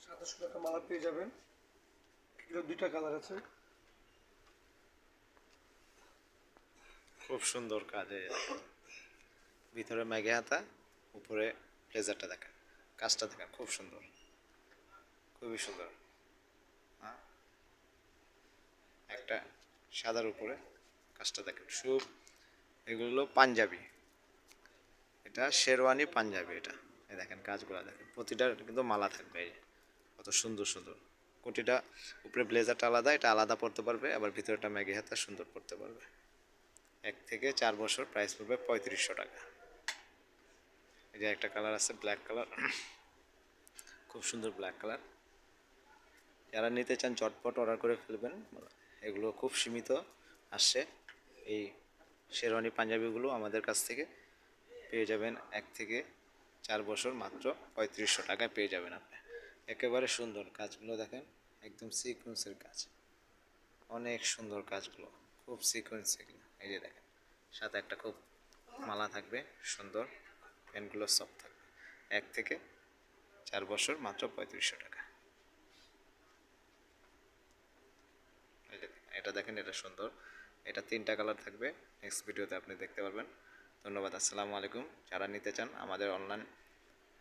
2700 টাকা মালা পেয়ে যাবেন। এগুলো দুইটা কালার আছে। খুব সুন্দর কাজ, ভিতরে ম্যাগে হাতা, উপরে ব্লেজারটা দেখেন, কাজটা দেখেন, খুব সুন্দর, খুবই সুন্দর। হ্যাঁ, একটা সাদার উপরে কাজটা দেখেন, এগুলো পাঞ্জাবি, এটা শেরওয়ানি পাঞ্জাবি। এটা এই দেখেন কাজগুলো দেখেন, প্রতিটা কিন্তু মালা থাকবে, এই যে কত সুন্দর সুন্দর। কোটিটা উপরে ব্লেজারটা আলাদা, এটা আলাদা পরতে পারবে, আবার ভিতরেটা ম্যাগে হাতা সুন্দর পরতে পারবে। 1 থেকে 4 বছর, প্রাইস পড়বে 3500 টাকা। এই যে একটা কালার আছে ব্ল্যাক কালার, খুব সুন্দর ব্ল্যাক কালার। যারা নিতে চান চটপট অর্ডার করে ফেলবেন, এগুলো খুব সীমিত আসছে। এই শেরওয়ানি পাঞ্জাবিগুলো আমাদের কাছ থেকে পেয়ে যাবেন 1 থেকে 4 বছর মাত্র 3500 টাকায় পেয়ে যাবেন আপনি। একেবারে সুন্দর কাজগুলো দেখেন, একদম সিকোয়েন্সের কাজ, অনেক সুন্দর কাজগুলো, খুব সিকোয়েন্স এগুলো। এই যে দেখেন, সাথে একটা খুব মালা থাকবে সুন্দর, পেনগুলো সব থাকবে। 1 থেকে 4 বছর মাত্র 3500 টাকা। এটা দেখেন, এটা সুন্দর, এটা 3টা কালার থাকবে। নেক্সট ভিডিওতে আপনি দেখতে পারবেন। ধন্যবাদ, আসসালামু আলাইকুম। যারা নিতে চান আমাদের অনলাইন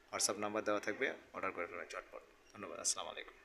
হোয়াটসঅ্যাপ নাম্বার দেওয়া থাকবে, অর্ডার করে ফেলবেন চটপট। ধন্যবাদ, আসসালামু আলাইকুম।